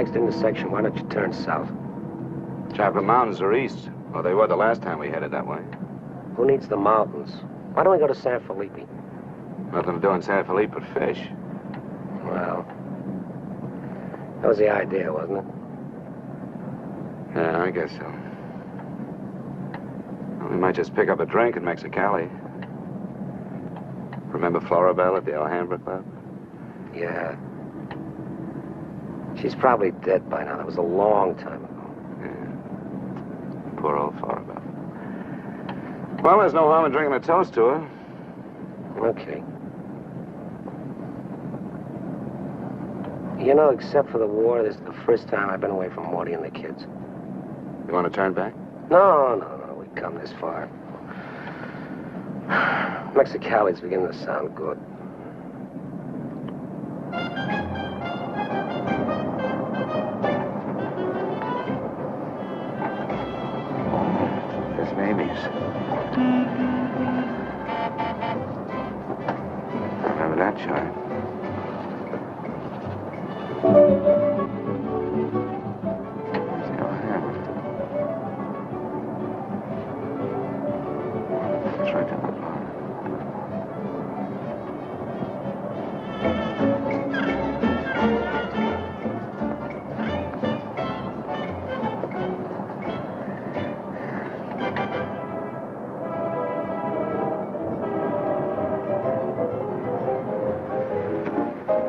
next intersection. Why don't you turn south? Chocolate Mountains are east. Well, they were the last time we headed that way. Who needs the mountains? Why don't we go to San Felipe? Nothing to do in San Felipe but fish. Well, that was the idea, wasn't it? Yeah, I guess so. Well, we might just pick up a drink in Mexicali. Remember Floribel at the Alhambra Club? Yeah. She's probably dead by now. That was a long time ago. Yeah. Poor old Floribel. Well, there's no harm in drinking a toast to her. Okay. You know, except for the war, this is the first time I've been away from Morty and the kids. You want to turn back? No. We've come this far. Mexicali's beginning to sound good. There's Mamie's. Remember that chime? It's right down the block.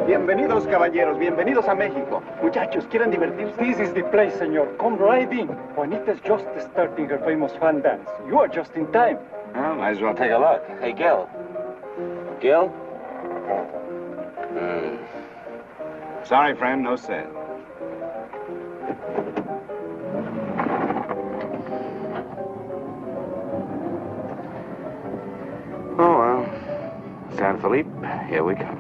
Bienvenidos, caballeros. Bienvenidos a México. Muchachos, ¿quieren divertirse? This is the place, senor. Come right in. Juanita's just starting her famous fan dance. You are just in time. Well, might as well take a look. Hey, Gil. Gil? Sorry, friend, no sale. Oh, well. San Felipe, here we come.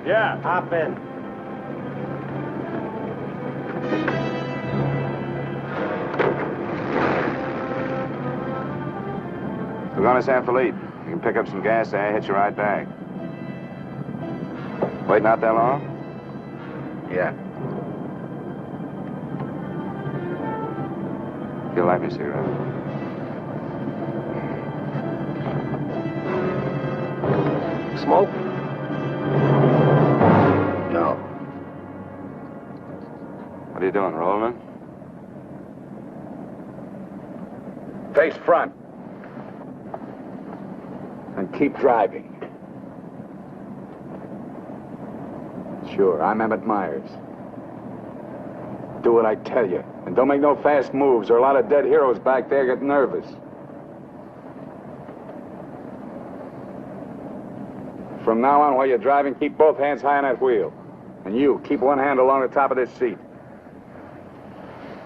Yeah. Hop in. We're going to San Felipe. You can pick up some gas there, hitch a ride back. Waiting out that long? Yeah. You'll light me a cigarette. Smoke? No. What are you doing, rolling? Face front. And keep driving. Sure, I'm Emmett Myers. Do what I tell you. And don't make no fast moves, or a lot of dead heroes back there get nervous. From now on, while you're driving, keep both hands high on that wheel. And you, keep one hand along the top of this seat.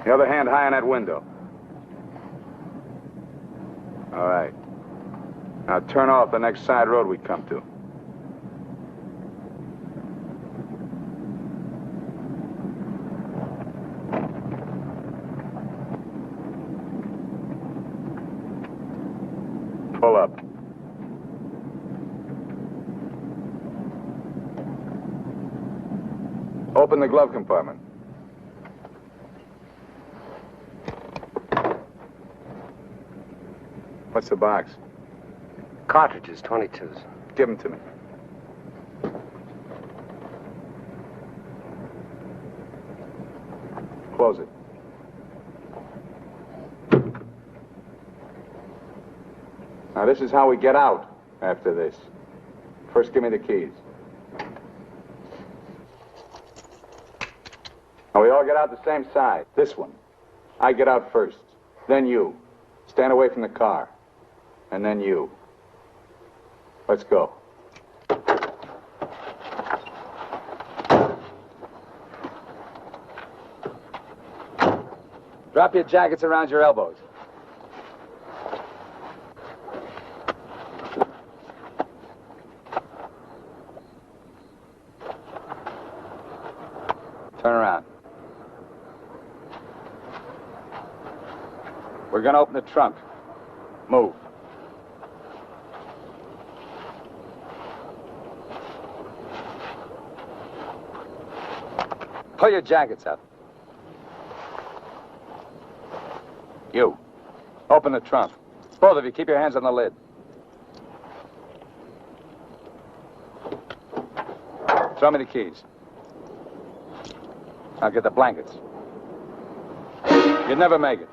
The other hand high on that window. All right. Now turn off the next side road we come to. Pull up. Open the glove compartment. What's the box? Cartridges, 22s. Give them to me. Close it. Now, this is how we get out after this. First, give me the keys. Now, we all get out the same side. This one. I get out first. Then you. Stand away from the car. And then you. Let's go. Drop your jackets around your elbows. We're gonna open the trunk. Move. Pull your jackets up. You. Open the trunk. Both of you, keep your hands on the lid. Throw me the keys. I'll get the blankets. You'd never make it.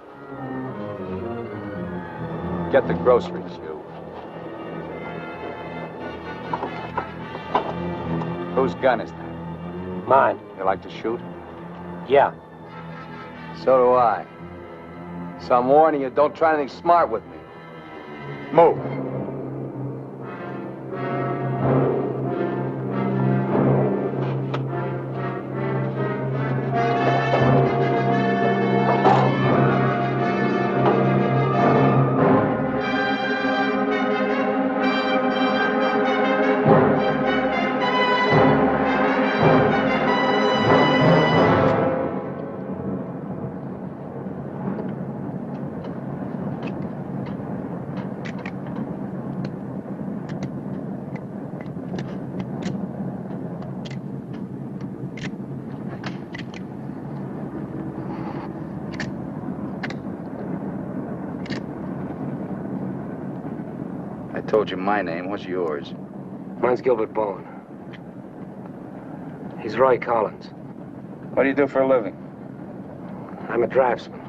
Get the groceries, you. Whose gun is that? Mine. You like to shoot? Yeah. So do I. So I'm warning you, don't try anything smart with me. Move. I told you my name. What's yours? Mine's Gilbert Bowen. He's Roy Collins. What do you do for a living? I'm a draftsman.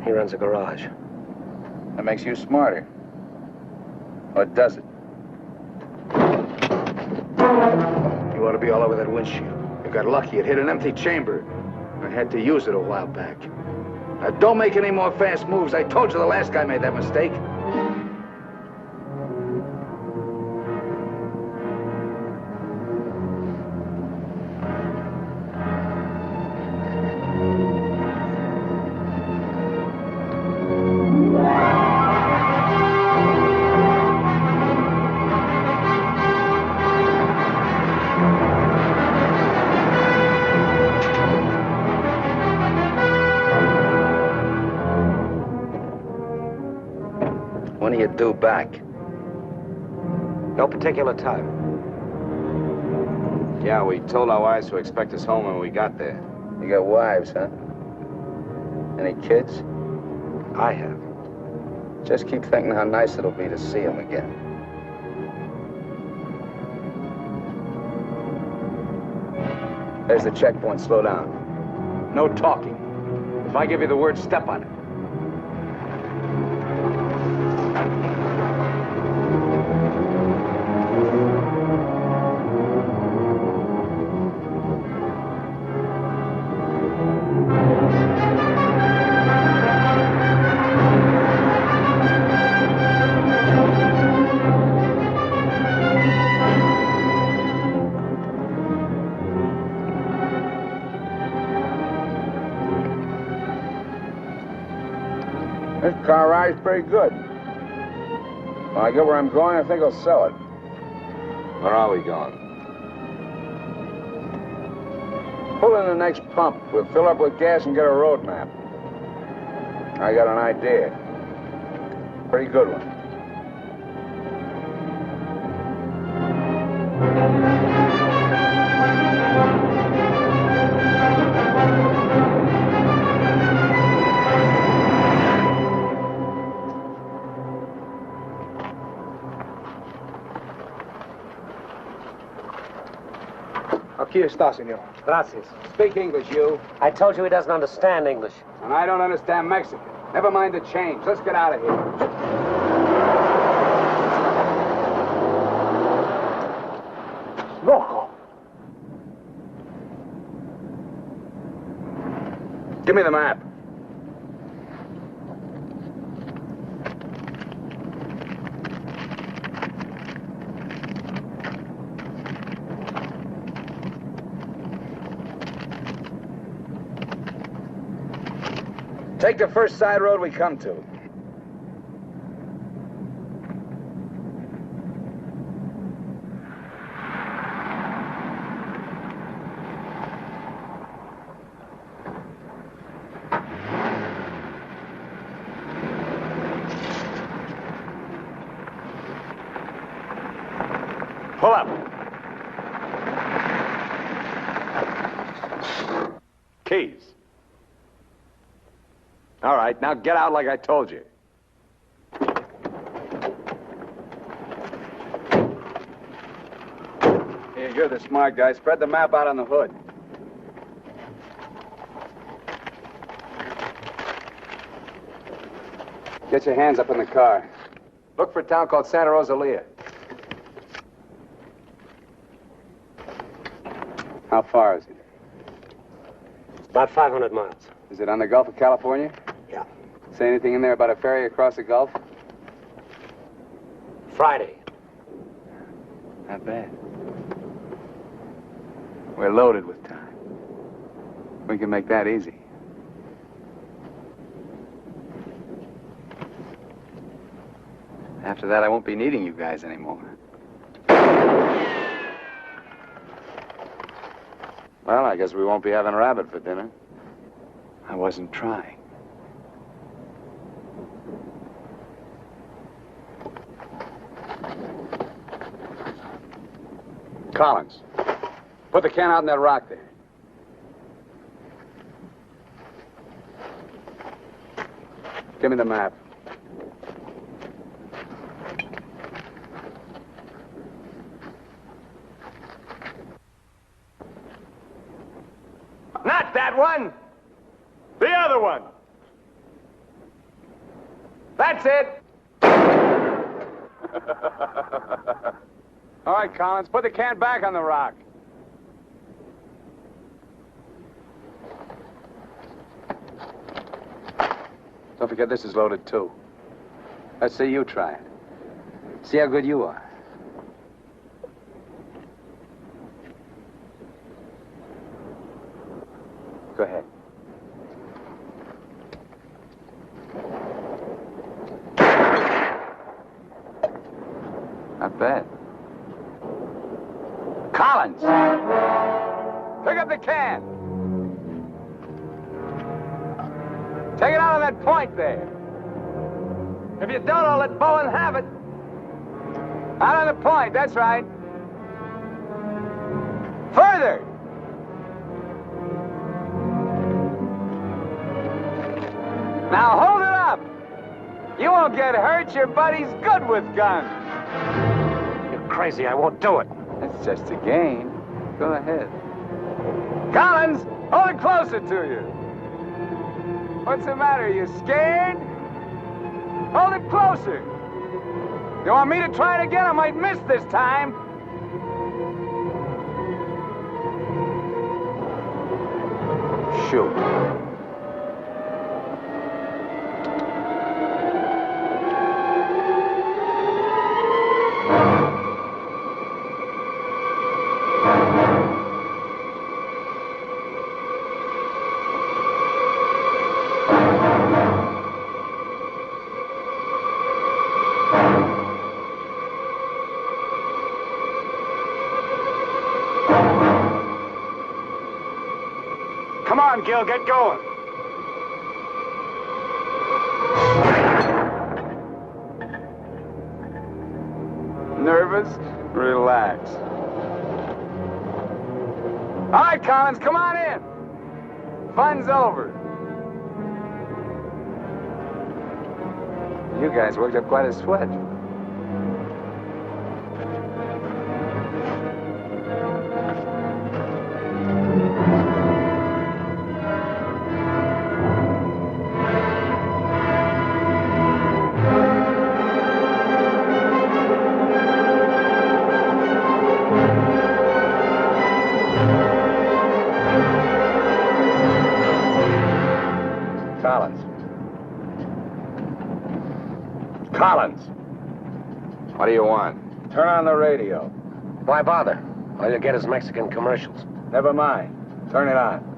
He runs a garage. That makes you smarter. Or does it? You ought to be all over that windshield. You got lucky. It hit an empty chamber. I had to use it a while back. Now, don't make any more fast moves. I told you the last guy made that mistake. When are you due back? No particular time. Yeah, we told our wives to expect us home when we got there. You got wives, huh? Any kids? I have. Just keep thinking how nice it'll be to see them again. There's the checkpoint. Slow down. No talking. If I give you the word, step on it. This car ride's pretty good. When I get where I'm going, I think I'll sell it. Where are we going? Pull in the next pump. We'll fill up with gas and get a road map. I got an idea. Pretty good one. Aquí está, senor. Gracias. Speak English, you. I told you he doesn't understand English. And I don't understand Mexican. Never mind the change. Let's get out of here. Loco. Give me the map. Take the first side road we come to. keys. All right, now get out like I told you. Here, you're the smart guy. Spread the map out on the hood. Get your hands up in the car. Look for a town called Santa Rosalia. How far is it? About 500 miles. Is it on the Gulf of California? Yeah. Say anything in there about a ferry across the Gulf? Friday. Not bad. We're loaded with time. We can make that easy. After that, I won't be needing you guys anymore. Well, I guess we won't be having rabbit for dinner. I wasn't trying. Collins, put the can out in that rock there. Give me the map. Not that one! The other one! That's it! All right, Collins, put the can back on the rock. Don't forget this is loaded, too. Let's see you try it. See how good you are. Go ahead. Not bad. Collins! Pick up the can! Take it out on that point there. If you don't, I'll let Bowen have it. Out on the point, that's right. Further! Now hold it up! You won't get hurt, your buddy's good with guns. You're crazy, I won't do it. That's just a game. Go ahead. Collins, hold it closer to you. What's the matter? You scared? Hold it closer. You want me to try it again? I might miss this time. Shoot. Come on, Gil, get going. Nervous? Relax. All right, Collins, come on in. Fun's over. You guys worked up quite a sweat. Collins. What do you want? Turn on the radio. Why bother? All you get is Mexican commercials. Never mind. Turn it on.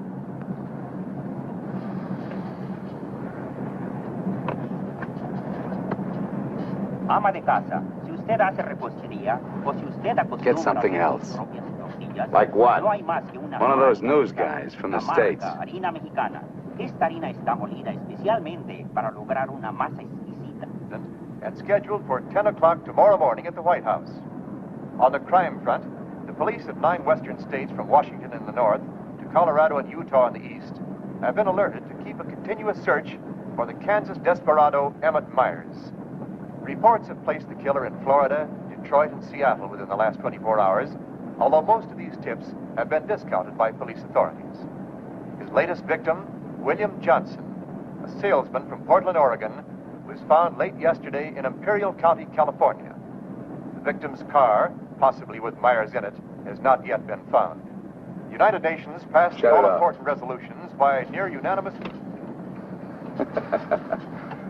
Ama de casa, si usted hace repostería o si usted acostumbra Get something a else. sus propias tortillas, Like what? no hay más que una One of those marca news única, guys from the la marca States. harina mexicana. Esta harina está molida especialmente para lograr una masa exquisita. And scheduled for 10 o'clock tomorrow morning at the White House. On the crime front, the police of 9 western states from Washington in the north to Colorado and Utah in the east have been alerted to keep a continuous search for the Kansas desperado Emmett Myers. Reports have placed the killer in Florida, Detroit, and Seattle within the last 24 hours, although most of these tips have been discounted by police authorities. His latest victim, William Johnson, a salesman from Portland, Oregon, was found late yesterday in Imperial County, California. The victim's car, possibly with Myers in it, has not yet been found. The United Nations passed all-important resolutions by near unanimous...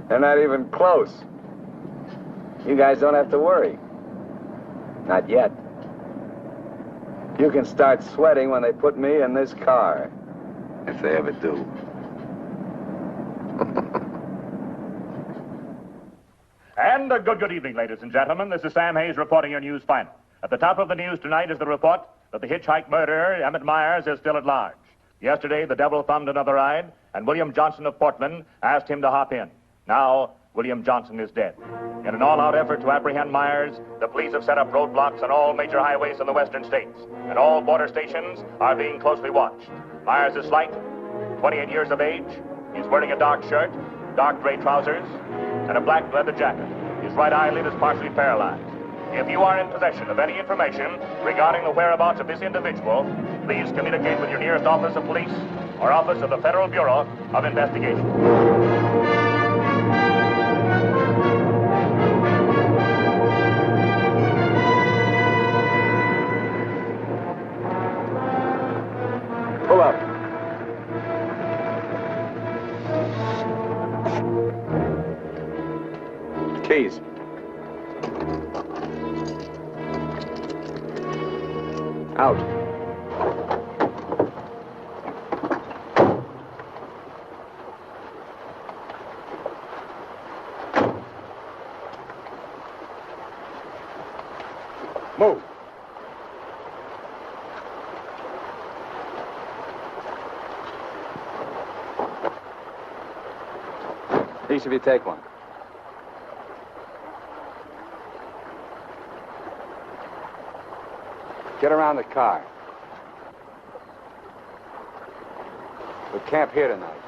They're not even close. You guys don't have to worry. Not yet. You can start sweating when they put me in this car. If they ever do. And a good evening, ladies and gentlemen. This is Sam Hayes reporting your news final. At the top of the news tonight is the report that the hitchhike murderer, Emmett Myers, is still at large. Yesterday, the devil thumbed another ride, and William Johnson of Portland asked him to hop in. Now, William Johnson is dead. In an all-out effort to apprehend Myers, the police have set up roadblocks on all major highways in the western states, and all border stations are being closely watched. Myers is slight, 28 years of age. He's wearing a dark shirt, dark gray trousers, and a black leather jacket. His right eyelid is partially paralyzed. If you are in possession of any information regarding the whereabouts of this individual, please communicate with your nearest office of police or office of the Federal Bureau of Investigation. Pull up. Keys. Out. Move. Each of you take one. Get around the car. We'll camp here tonight.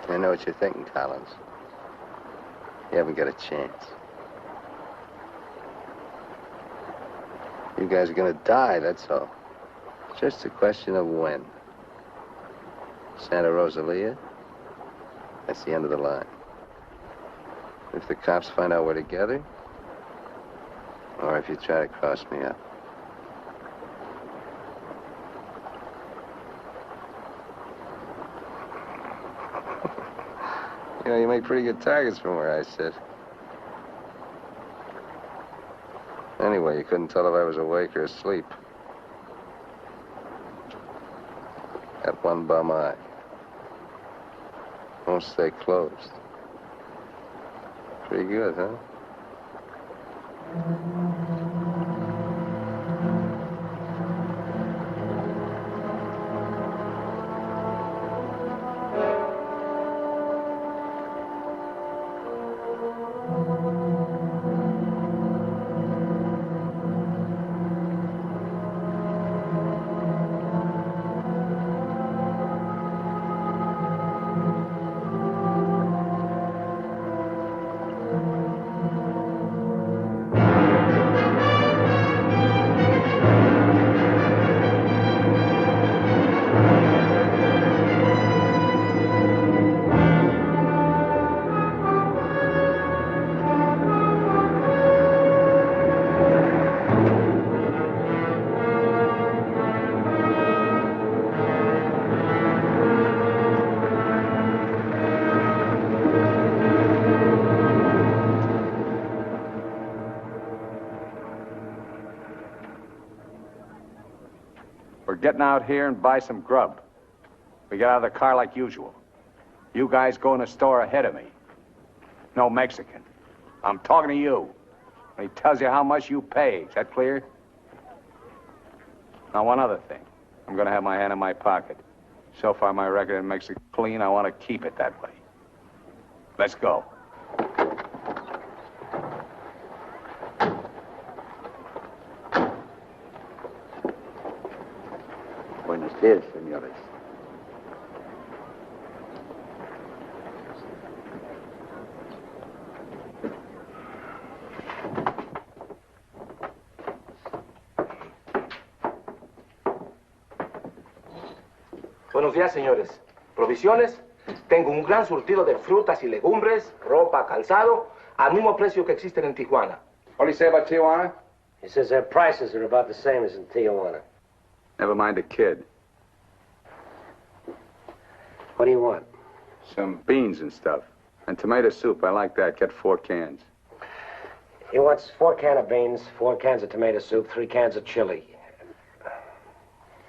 I know what you're thinking, Collins. You haven't got a chance. You guys are gonna die, that's all. Just a question of when. Santa Rosalia, that's the end of the line. If the cops find out we're together, or if you try to cross me up. You know, you make pretty good targets from where I sit. Anyway, you couldn't tell if I was awake or asleep. Got one bum eye. Won't stay closed. Pretty good, huh? We're getting out here and buy some grub. We get out of the car like usual. You guys go in the store ahead of me. No Mexican. I'm talking to you. And he tells you how much you pay. Is that clear? Now, one other thing. I'm going to have my hand in my pocket. So far, my record in Mexico clean. I want to keep it that way. Let's go. Yes, senores. Buenos días, señores. ¿Provisiones? Tengo un gran surtido de frutas y legumbres, ropa, calzado, al mismo precio que existen en Tijuana. What do you say about Tijuana? He says their prices are about the same as in Tijuana. Never mind the kid. What do you want? Some beans and stuff. And tomato soup, I like that. Get 4 cans. He wants 4 cans of beans, 4 cans of tomato soup, 3 cans of chili.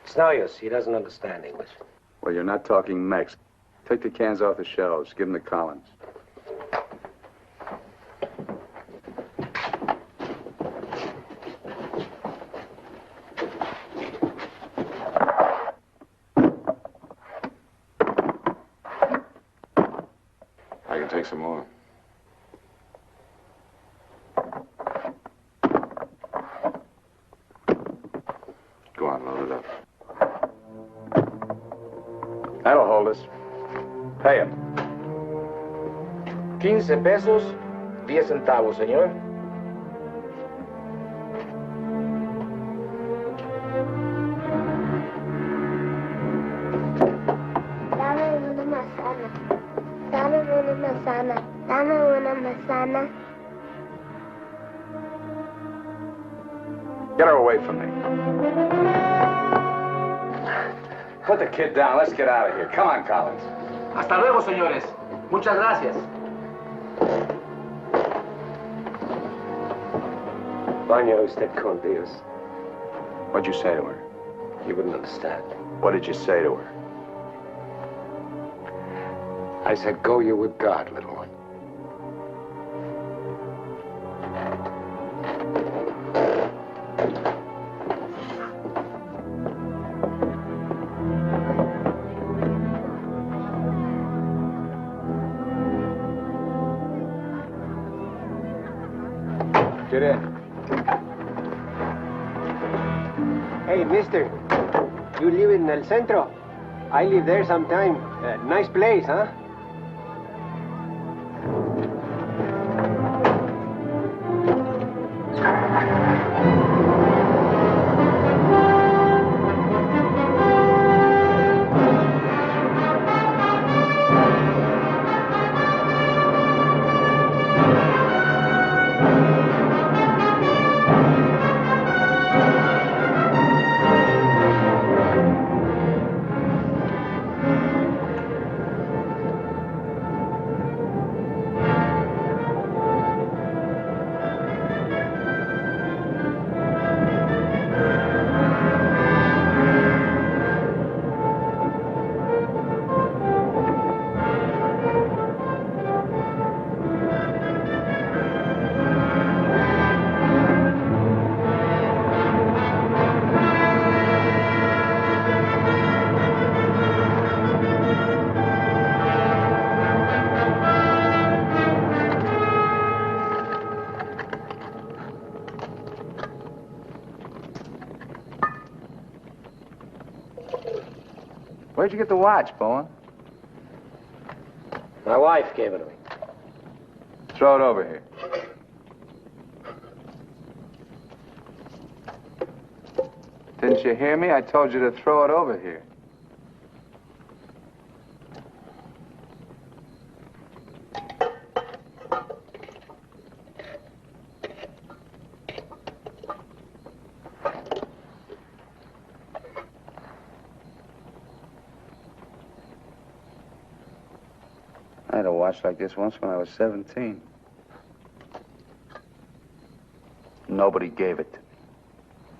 It's no use. He doesn't understand English. Well, you're not talking Mex. Take the cans off the shelves. Give them to Collins. I can take some more. Go on, load it up. That'll hold us. Pay him. 15 pesos, 10 centavos, señor. Dame una manzana. Dame una manzana. Dame una manzana. Get her away from me. Put the kid down. Let's get out of here. Come on, Collins. Hasta luego, señores. Muchas gracias. Vaya usted con Dios. What'd you say to her? You wouldn't understand. What did you say to her? I said, go you with God, little one. Get in. Hey, mister. You live in El Centro? I live there sometime. Nice place, huh? Where'd you get the watch, Bowen? My wife gave it to me. Throw it over here. Didn't you hear me? I told you to throw it over here. I had a watch like this once when I was 17. Nobody gave it to me.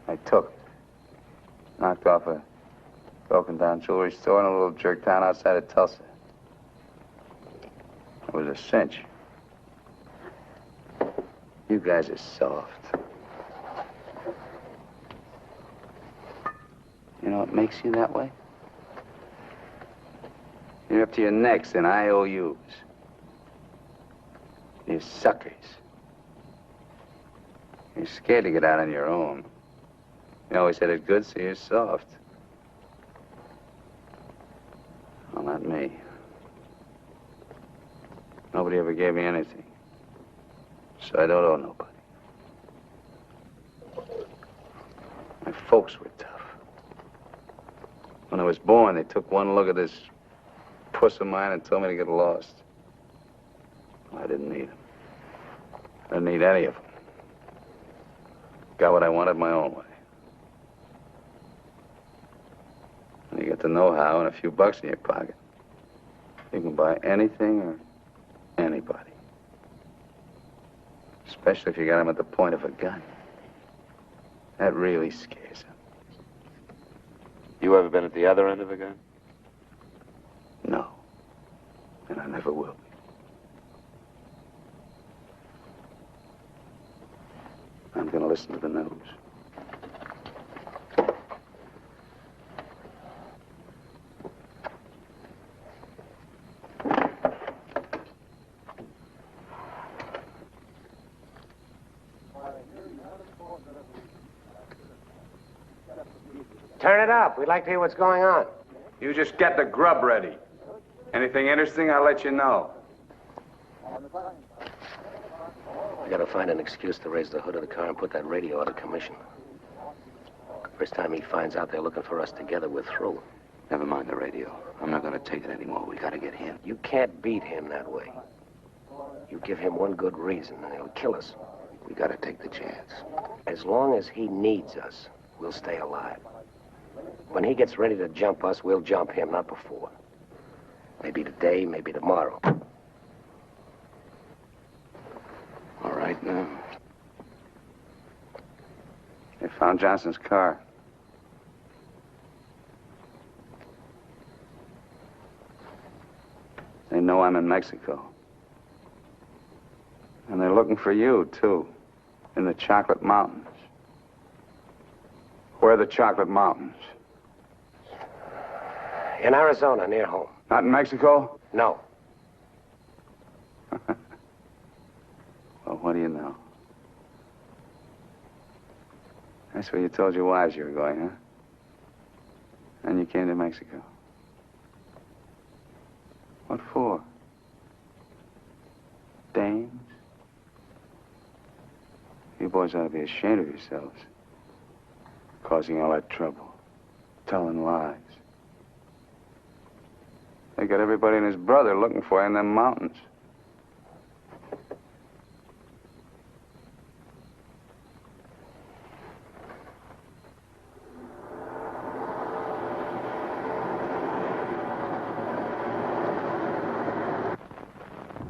I took it. Knocked off a broken-down jewelry store in a little jerk town outside of Tulsa. It was a cinch. You guys are soft. You know what makes you that way? You're up to your necks in IOUs. You're suckers. You're scared to get out on your own. You always had it good, so you're soft. Nobody ever gave me anything. So I don't owe nobody. My folks were tough. When I was born, they took one look at this puss of mine and told me to get lost. Well, I didn't need them. I didn't need any of them. Got what I wanted my own way. And you get the know-how and a few bucks in your pocket. You can buy anything or anybody. Especially if you got them at the point of a gun. That really scares them. You ever been at the other end of a gun? No. And I never will be. I'm gonna listen to the news. Turn it up. We'd like to hear what's going on. You just get the grub ready. Anything interesting, I'll let you know. We gotta find an excuse to raise the hood of the car and put that radio out of commission. First time he finds out they're looking for us together, we're through. Never mind the radio. I'm not going to take it anymore. We got to get him. You can't beat him that way. You give him one good reason and he'll kill us. We got to take the chance. As long as he needs us, we'll stay alive. When he gets ready to jump us, we'll jump him, not before. Maybe today, maybe tomorrow. All right, now. They found Johnson's car. They know I'm in Mexico. And they're looking for you, too, in the Chocolate Mountains. Where are the Chocolate Mountains? In Arizona, near home. Not in Mexico? No. Well, what do you know? That's where you told your wives you were going, huh? And you came to Mexico. What for? Dames? You boys ought to be ashamed of yourselves. Causing all that trouble. Telling lies. They got everybody and his brother looking for you in them mountains.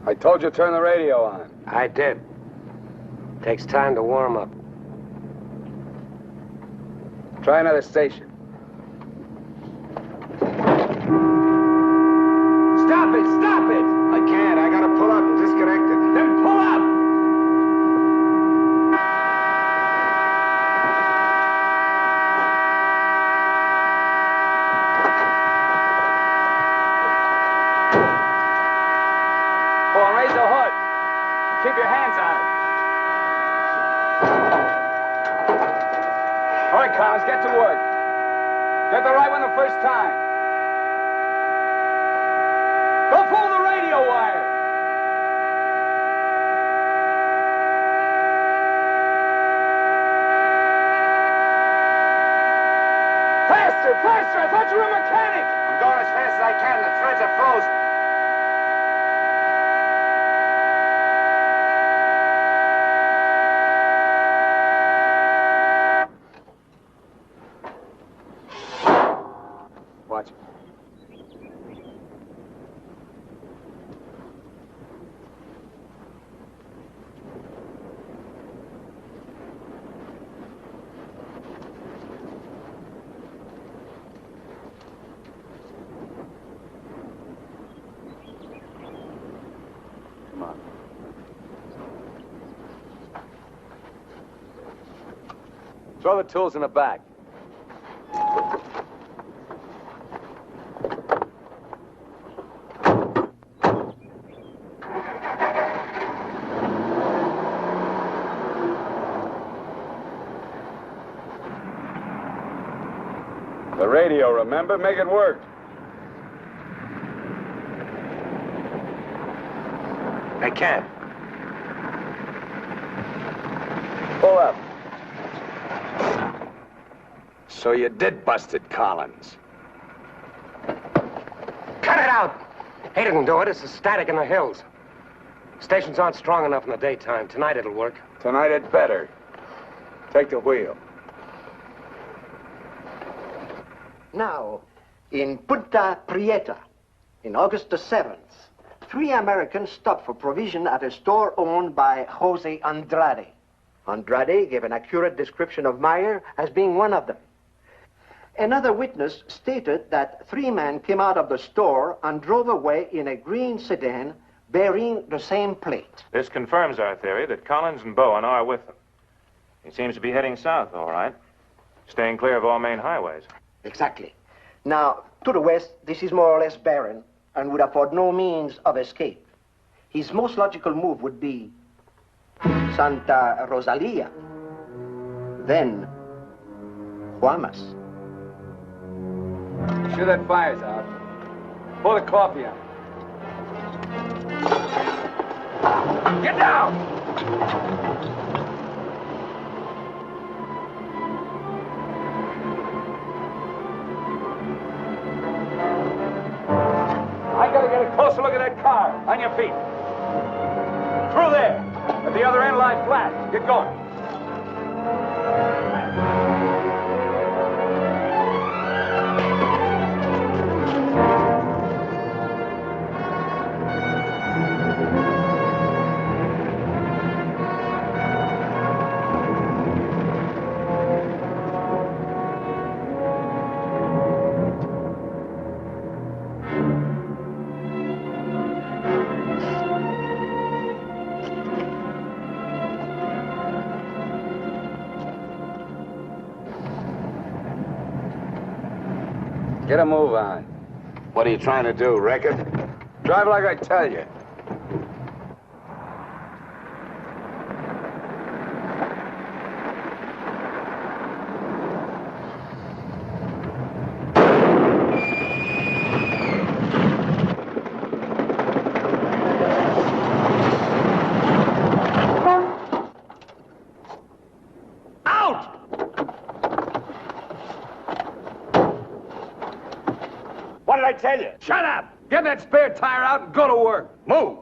I told you to turn the radio on. I did. Takes time to warm up. Try another station. Stop it! Stop it! I can't. I gotta pull up and disconnect it. Then pull up! Go on, raise the hood. Keep your hands on it. All right, Collins, get to work. Get the right one the first time. Don't pull the radio wire. Faster, faster! I thought you were a mechanic. I'm going as fast as I can. The threads are frozen. Watch it. Come on. Throw the tools in the back. The radio, remember? Make it work. I can't. Pull up. So you did busted Collins. Cut it out! He didn't do it. It's the static in the hills. Stations aren't strong enough in the daytime. Tonight it'll work. Tonight it better. Take the wheel. Now, in Punta Prieta, in August the 7th, 3 Americans stopped for provision at a store owned by Jose Andrade. Andrade gave an accurate description of Meyer as being one of them. Another witness stated that 3 men came out of the store and drove away in a green sedan bearing the same plate. This confirms our theory that Collins and Bowen are with them. He seems to be heading south, all right. Staying clear of all main highways. Exactly. Now, to the west, this is more or less barren and would afford no means of escape. His most logical move would be Santa Rosalia, then Guamas. Sure that fire's out. Pour the coffee on. Get down! I gotta get a closer look at that car. On your feet. Through there. At the other end, lie flat. Get going. Get a move on. What are you trying to do, wreck it? Drive like I tell you. What did I tell you? Shut up! Get that spare tire out and go to work. Move!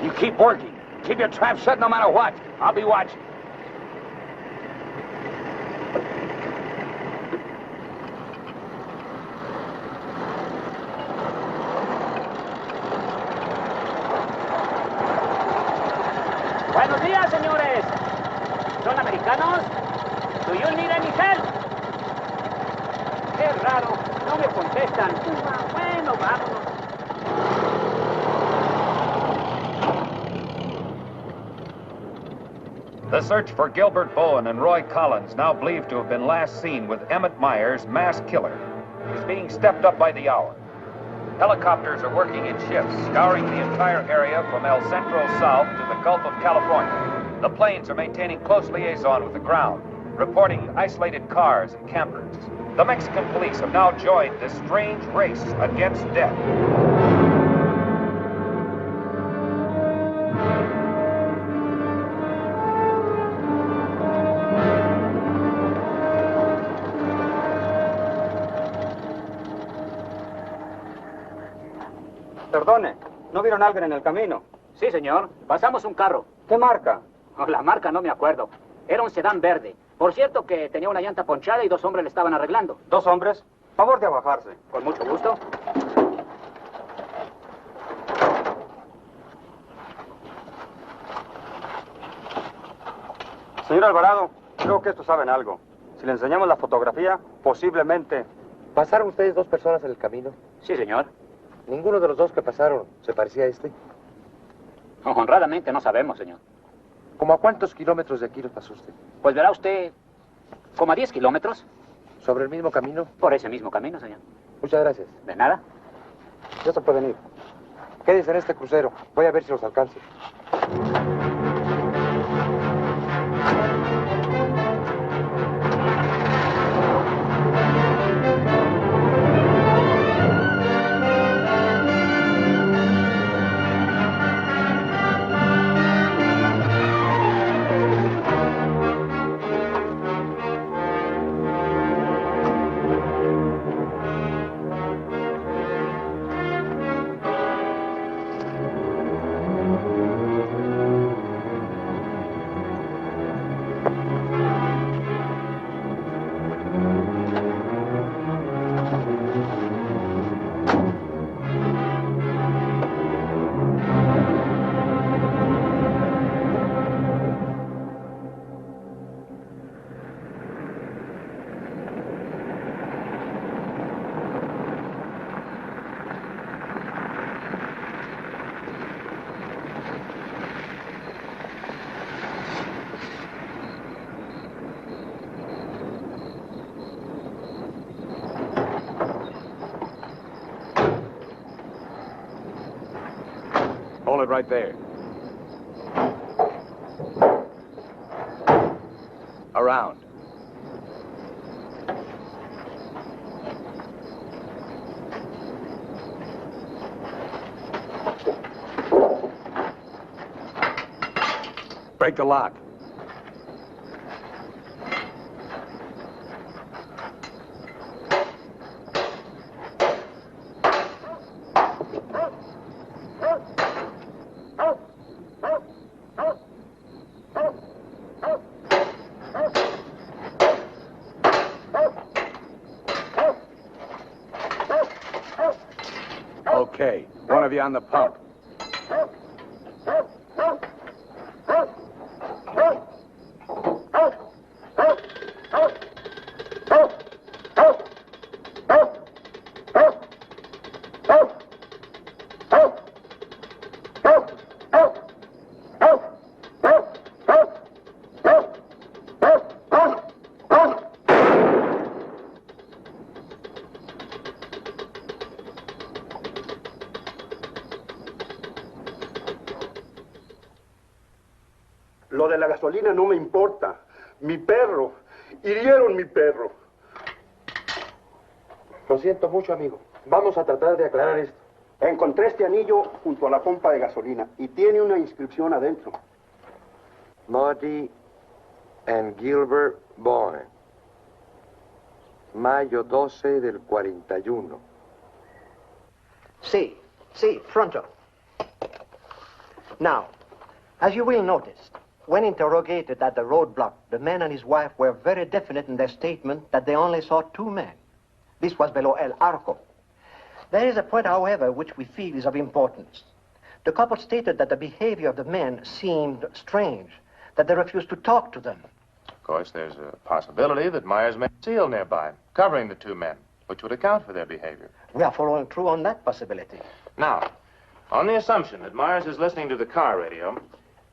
You keep working. Keep your trap shut no matter what. I'll be watching. Buenos días, señores. ¿Son americanos? Do you need any help? Qué raro, no me contestan. Bueno, vámonos. The search for Gilbert Bowen and Roy Collins, now believed to have been last seen with Emmett Myers, mass killer, is being stepped up by the hour. Helicopters are working in shifts, scouring the entire area from El Centro south to the Gulf of California. The planes are maintaining close liaison with the ground, reporting isolated cars and campers. The Mexican police have now joined this strange race against death. Perdone, ¿no vieron a alguien en el camino? Sí, señor. Pasamos un carro. ¿Qué marca? Oh, la marca no me acuerdo. Era un sedán verde. Por cierto que tenía una llanta ponchada y 2 hombres le estaban arreglando. ¿2 hombres? Favor de abajarse. Con mucho gusto. Señor Alvarado, creo que estos saben algo. Si le enseñamos la fotografía, posiblemente... ¿Pasaron ustedes 2 personas en el camino? Sí, señor. ¿Ninguno de los 2 que pasaron se parecía a este? Honradamente no sabemos, señor. ¿Cómo a cuántos kilómetros de aquí los pasó usted? Pues verá usted, como a 10 kilómetros. ¿Sobre el mismo camino? Por ese mismo camino, señor. Muchas gracias. De nada. Ya se pueden ir. Quédense en este crucero. Voy a ver si los alcanzo. Hold it right there. Around. Break the lock. Okay, one of you on the pump. Lo de la gasolina no me importa. Mi perro. Hirieron mi perro. Lo siento mucho, amigo. Vamos a tratar de aclarar esto. Encontré este anillo junto a la pompa de gasolina y tiene una inscripción adentro. Marty and Gilbert Bowen. Mayo 12 del 41. Sí, pronto. Now, as you will notice, when interrogated at the roadblock, the man and his wife were very definite in their statement that they only saw two men. This was below El Arco. There is a point, however, which we feel is of importance. The couple stated that the behavior of the men seemed strange, that they refused to talk to them. Of course, there's a possibility that Myers may seal nearby, covering the two men, which would account for their behavior. We are following through on that possibility. Now, on the assumption that Myers is listening to the car radio,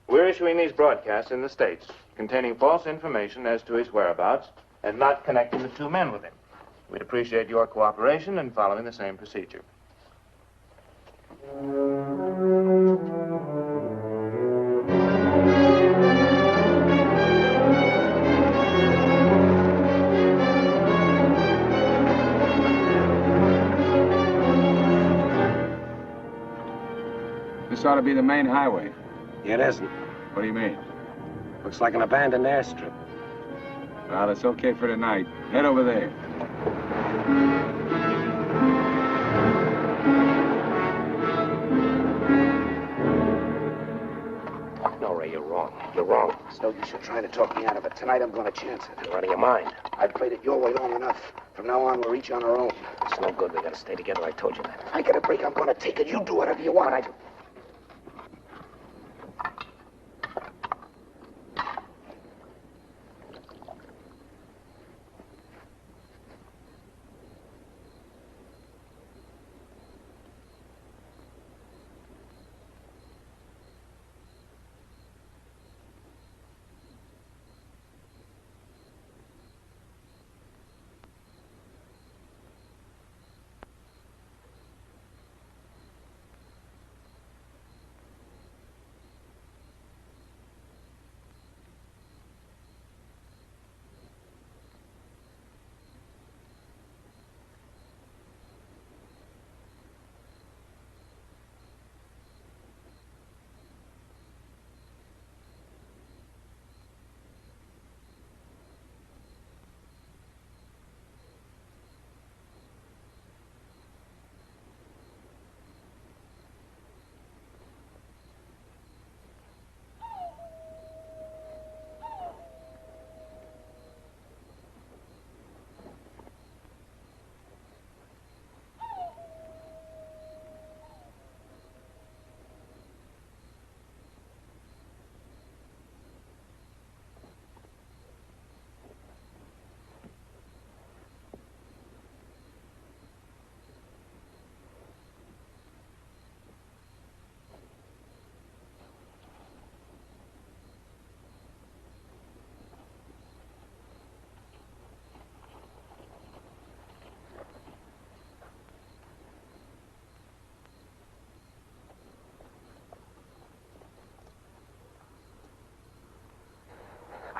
we're issuing these broadcasts in the States containing false information as to his whereabouts and not connecting the two men with him. We'd appreciate your cooperation in following the same procedure. This ought to be the main highway. It isn't. What do you mean? Looks like an abandoned airstrip. Well, it's okay for tonight. Head over there. No, Ray, you're wrong. You're wrong. It's no use you trying to talk me out of it. Tonight I'm going to chance it. You're out of your mind. I've played it your way long enough. From now on, we're each on our own. It's no good. We gotta stay together. I told you that. I get a break, I'm going to take it. You do whatever you want.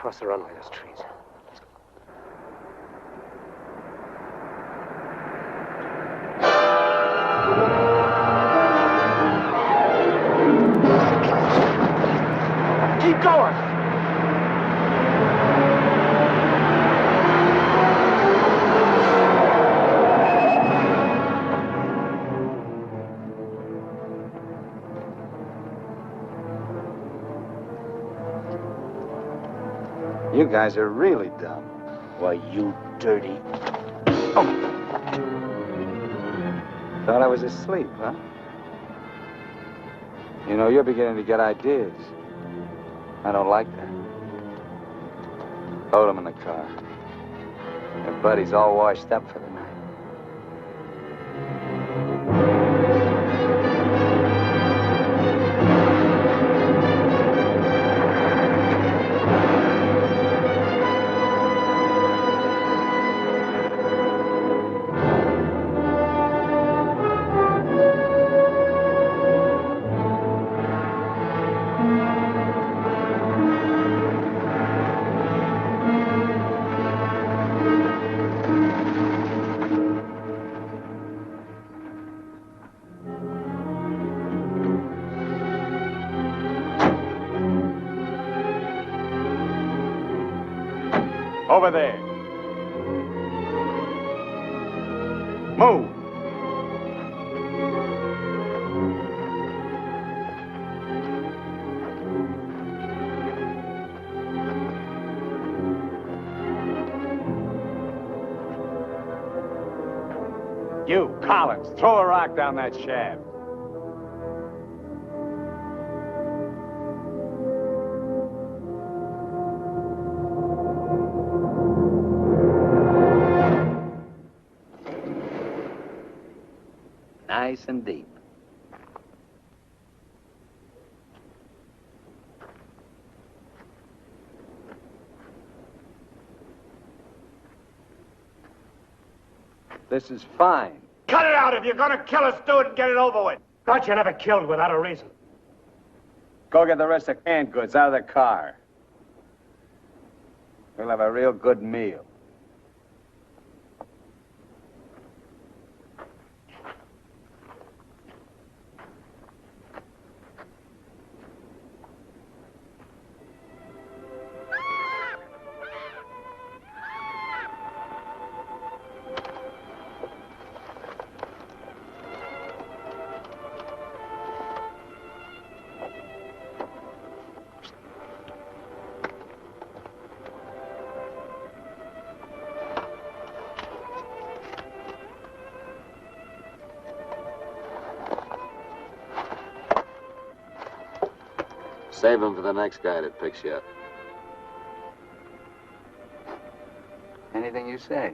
across the runway, those trees. Keep going! You guys are really dumb. Why, you dirty... Thought I was asleep, huh? You know, you're beginning to get ideas. I don't like that. Load him in the car. Your buddy's all washed up for the night. Over there. Move. You, Collins, throw a rock down that shaft. Nice and deep. This is fine. Cut it out! If you're gonna kill us, do it and get it over with. Thought you never killed without a reason. Go get the rest of canned goods out of the car. We'll have a real good meal. Save him for the next guy that picks you up. Anything you say.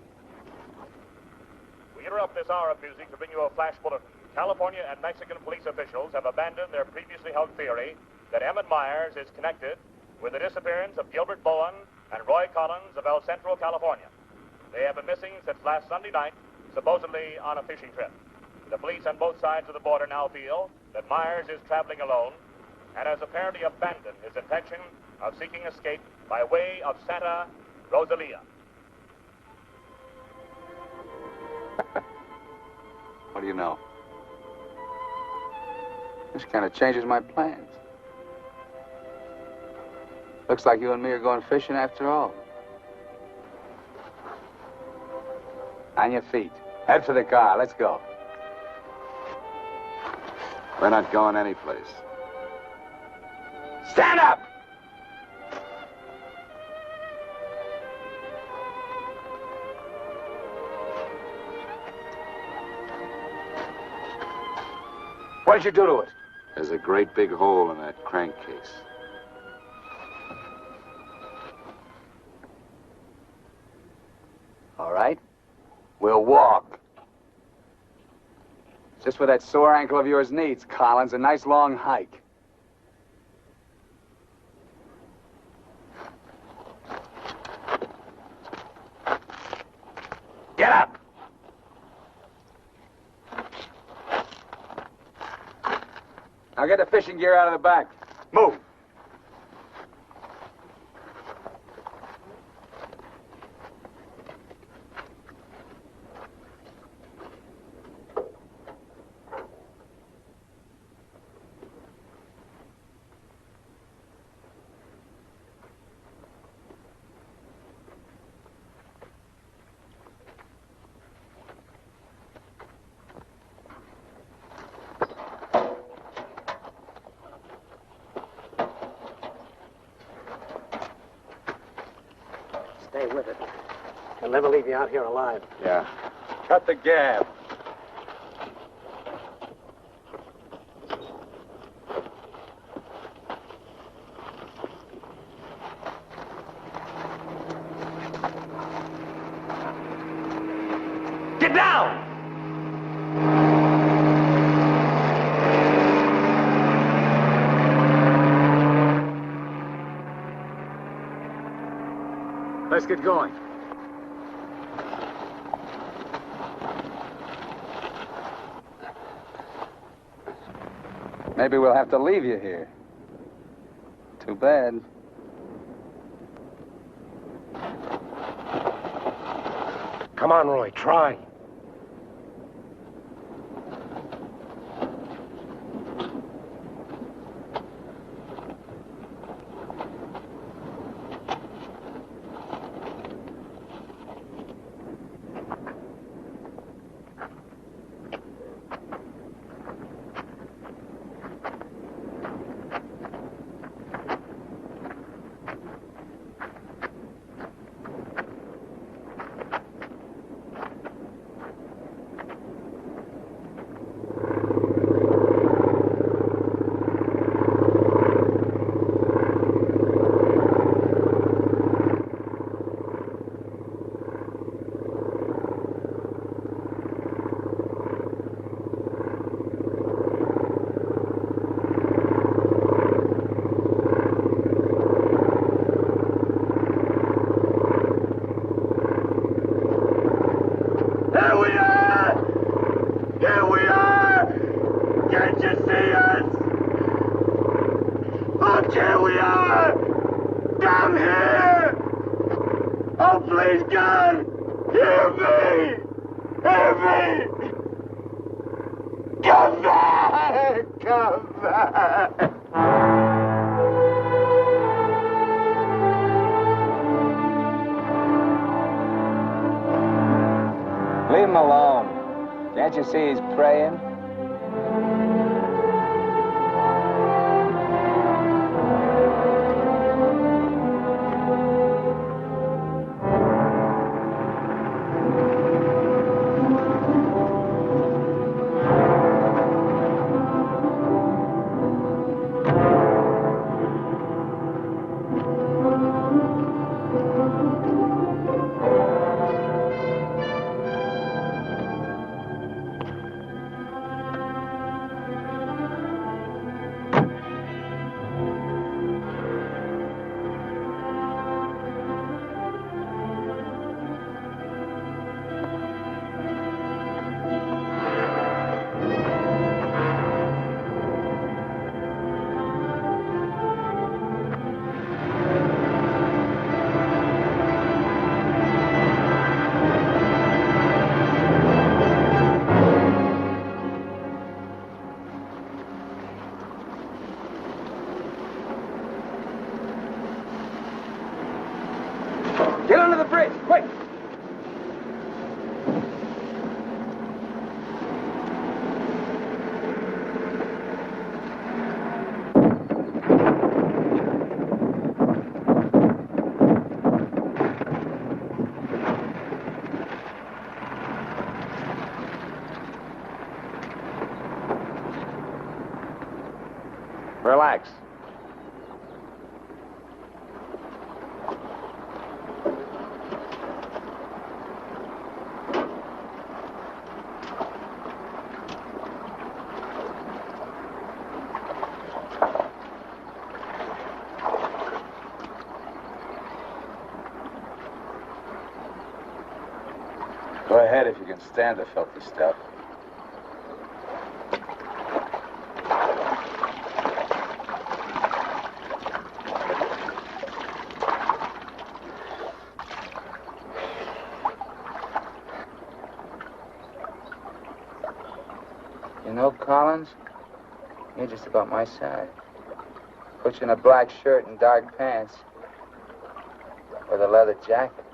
We interrupt this hour of music to bring you a flash bulletin. California and Mexican police officials have abandoned their previously held theory that Emmett Myers is connected with the disappearance of Gilbert Bowen and Roy Collins of El Centro, California. They have been missing since last Sunday night, supposedly on a fishing trip. The police on both sides of the border now feel that Myers is traveling alone and has apparently abandoned his intention of seeking escape by way of Santa Rosalia. What do you know? This kind of changes my plans. Looks like you and me are going fishing after all. On your feet. Head for the car. Let's go. We're not going anyplace. Stand up! What did you do to it? There's a great big hole in that crankcase. All right. We'll walk. Just what that sore ankle of yours needs, Collins. A nice long hike. Get up! Now get the fishing gear out of the back. Move. stay with it. He'll never leave you out here alive. Yeah. Cut the gab. Get down! Let's get going. Maybe we'll have to leave you here. Too bad. Come on, Roy, try. Leave him alone. Can't you see he's praying? Get under the bridge, quick! Relax. Go ahead if you can stand the filthy stuff. You know, Collins, you're just about my size. Put you in a black shirt and dark pants with a leather jacket.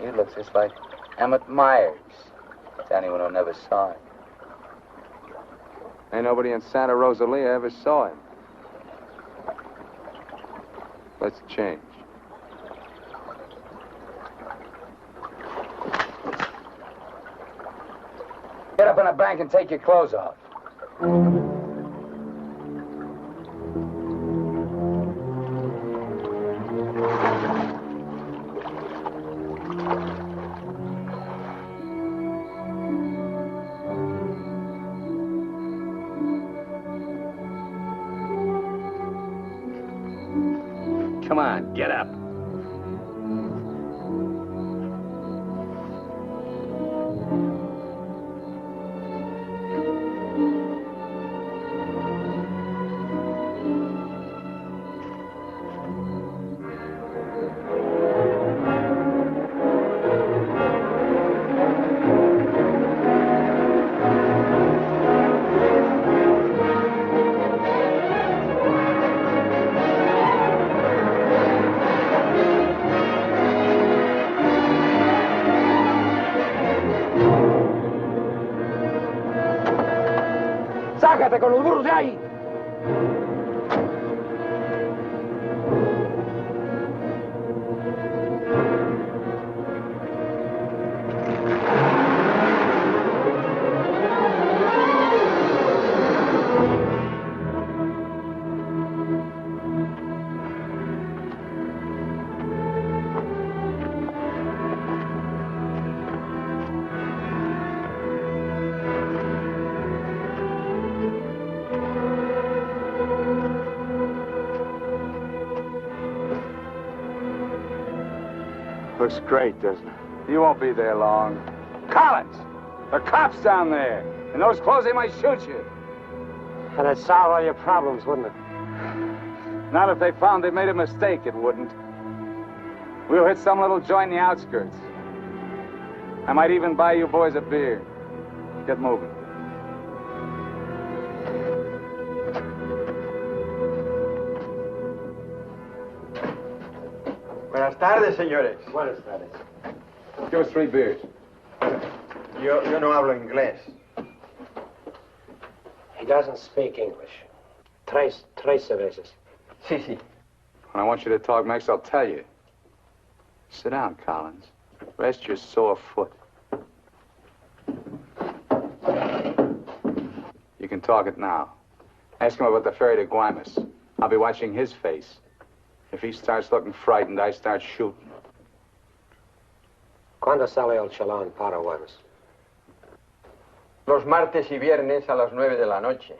You look just like Emmett Myers, to anyone who never saw him. Ain't nobody in Santa Rosalia ever saw him. Let's change. in a bank and take your clothes off. Come on, get up. ¡Sácate con los burros de ahí! Looks great, doesn't it? You won't be there long. Collins! The cops down there! In those clothes, they might shoot you. That'd solve all your problems, wouldn't it? Not if they found they made a mistake, it wouldn't. We'll hit some little joint in the outskirts. I might even buy you boys a beer. Get moving. Buenas tardes, señores. Buenas tardes. Give us 3 beers. Yo no hablo inglés. He doesn't speak English. Tres cervezas. Sí, sí. When I want you to talk Mex, I'll tell you. Sit down, Collins. Rest your sore foot. You can talk it now. Ask him about the ferry to Guaymas. I'll be watching his face. If he starts looking frightened, I start shooting. ¿Cuándo sale el chalán para Guaymas? Los martes y viernes a las 9 de la noche.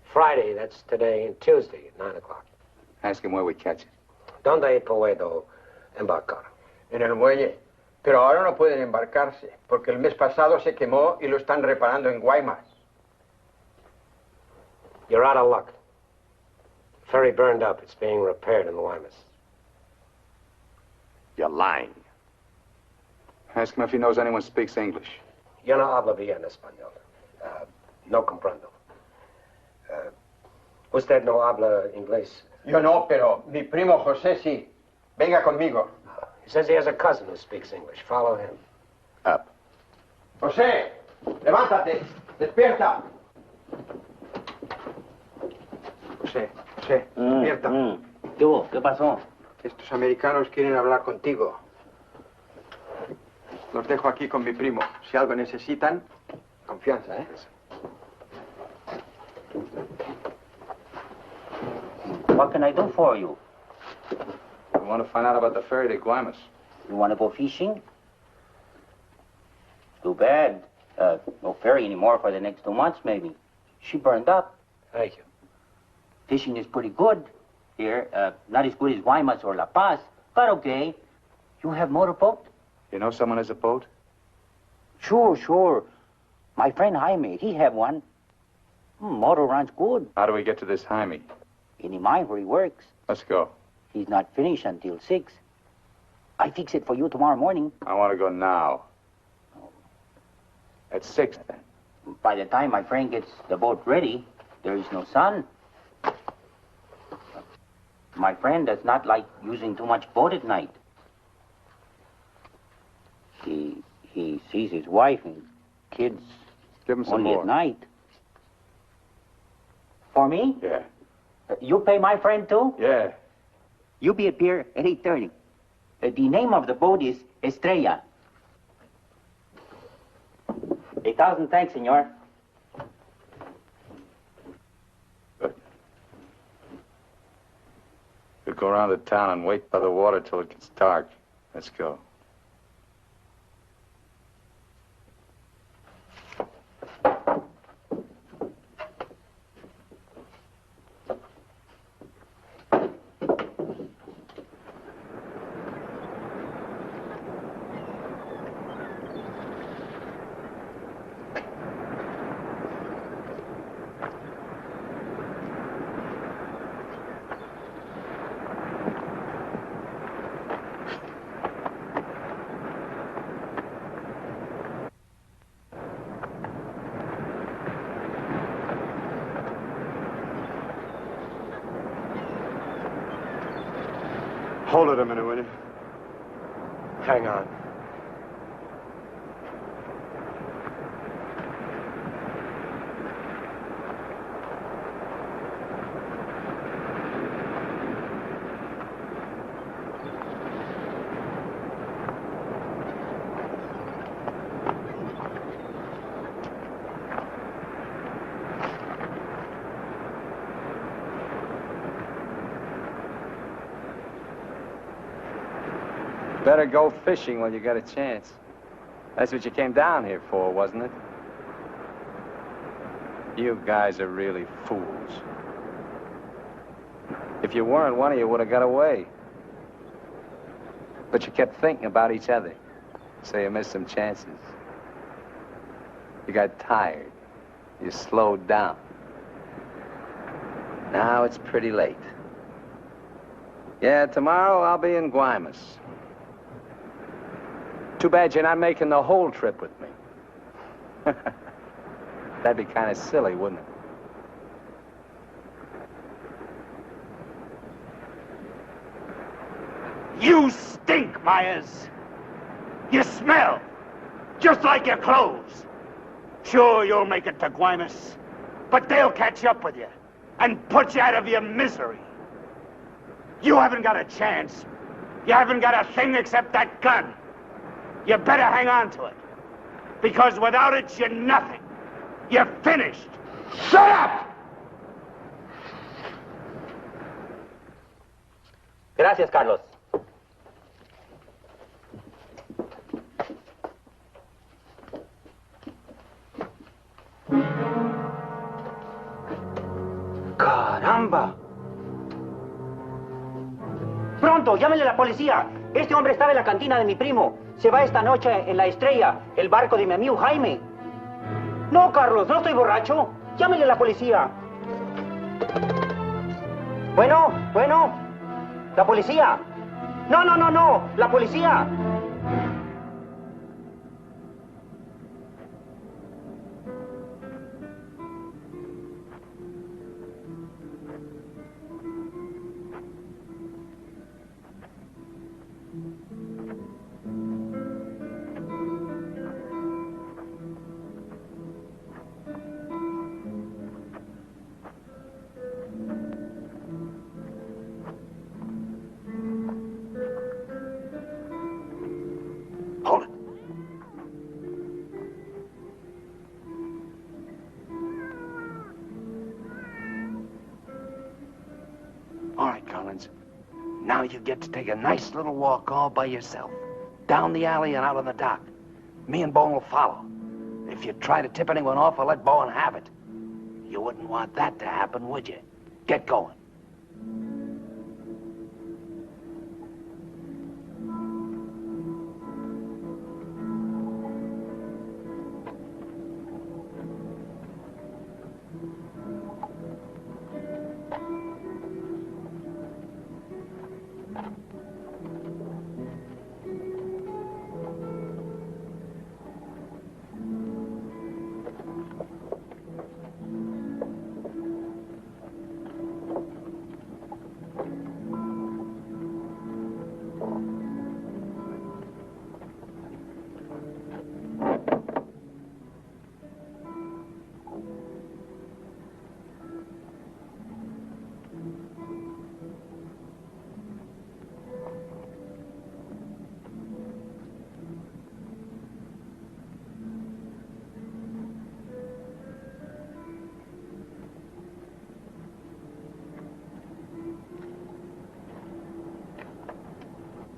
Friday, that's today, and Tuesday at 9 o'clock. Ask him where we catch it. ¿Dónde puedo embarcar? En el muelle. Pero ahora no pueden embarcarse, porque el mes pasado se quemó y lo están reparando en Guaymas. You're out of luck. Ferry burned up. It's being repaired in Guaymas. You're lying. Ask him if he knows anyone speaks English. Yo no hablo bien español. No comprendo. Usted no habla inglés. Yo no, pero mi primo José sí. Venga conmigo. He says he has a cousin who speaks English. Follow him. Up. José, levántate. Despierta. José, despierta. ¿Qué hubo? ¿Qué pasó? Estos americanos quieren hablar contigo. Los dejo aquí con mi primo. Si algo necesitan, confianza, ¿eh? What can I do for you? We want to find out about the ferry to Guaymas. You want to go fishing? Too bad. No ferry anymore for the next 2 months, maybe. She burned up. Thank you. Fishing is pretty good here. Not as good as Guaymas or La Paz, but okay. You have motorboat? You know someone has a boat? Sure. My friend Jaime, he have one. Motor runs good. How do we get to this Jaime? In the mine where he works. Let's go. He's not finished until 6. I fix it for you tomorrow morning. I want to go now. At 6, then. By the time my friend gets the boat ready, there is no sun. My friend does not like using too much boat at night. He sees his wife and kids Give him some only more. at night. For me? Yeah. You pay my friend too? Yeah. You be at pier at 8:30. The name of the boat is Estrella. A 1,000 thanks, senor. We'll go around the town and wait by the water till it gets dark. Let's go. Hold it a minute, will you? Hang on. Better go fishing when you get a chance. That's what you came down here for, wasn't it? You guys are really fools. If you weren't, one of you would have got away. But you kept thinking about each other, so you missed some chances. You got tired. You slowed down. Now it's pretty late. Yeah, tomorrow I'll be in Guaymas. Too bad you're not making the whole trip with me. That'd be kind of silly, wouldn't it? You stink, Myers. You smell, just like your clothes. Sure, you'll make it to Guaymas, but they'll catch up with you and put you out of your misery. You haven't got a chance. You haven't got a thing except that gun. You better hang on to it, because without it, you're nothing. You're finished. Shut up! Gracias, Carlos. ¡Caramba! Pronto, llámenle a la policía. Este hombre estaba en la cantina de mi primo. Se va esta noche en la Estrella, el barco de mi amigo Jaime. No, Carlos, no estoy borracho. Llámenle a la policía. Bueno, la policía. No, la policía. All right, Collins. Now you get to take a nice little walk all by yourself. Down the alley and out on the dock. Me and Bowen will follow. If you try to tip anyone off, I'll let Bowen have it. You wouldn't want that to happen, would you? Get going.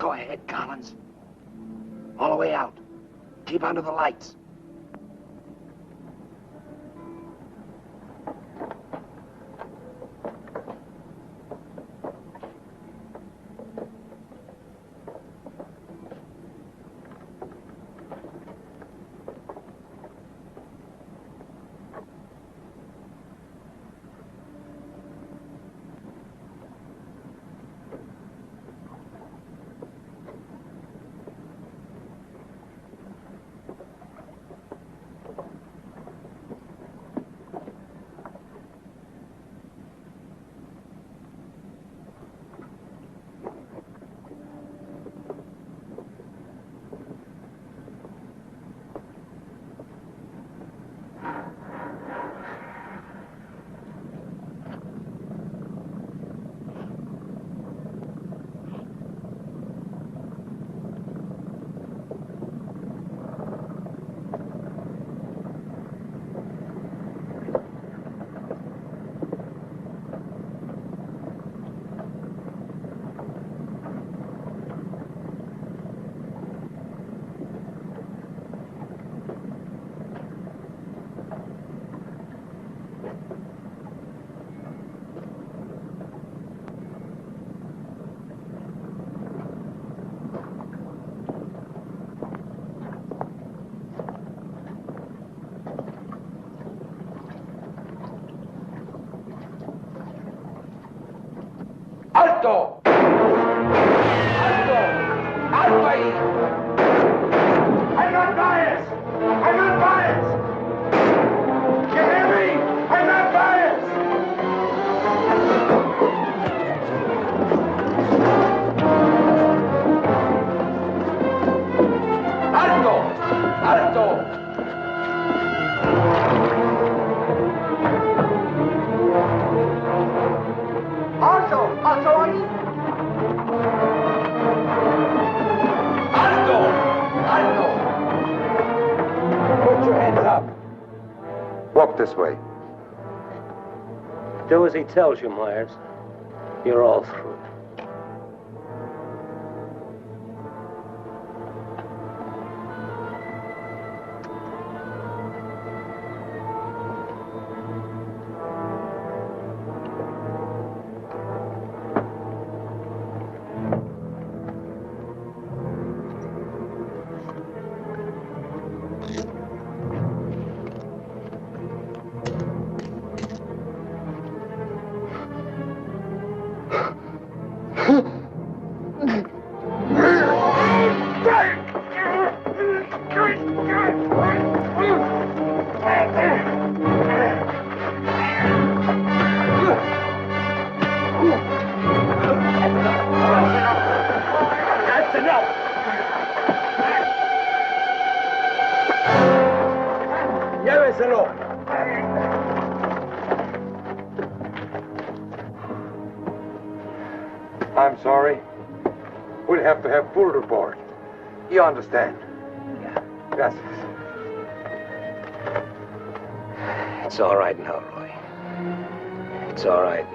Go ahead, Collins. All the way out. Keep under the lights. ¡Alto! ¡Alto! ¡Alto ahí! I'm not biased! I'm not biased! You hear me? I'm not biased! ¡Alto! ¡Alto! Also ahí. ¡Alto! ¡Alto! Put your hands up. Walk this way. Do as he tells you, Myers. You're all through. That's enough! Lléveselo. I'm sorry. We'll have to have full report. You understand? Yeah. Gracias. It's all right now, Roy. It's all right.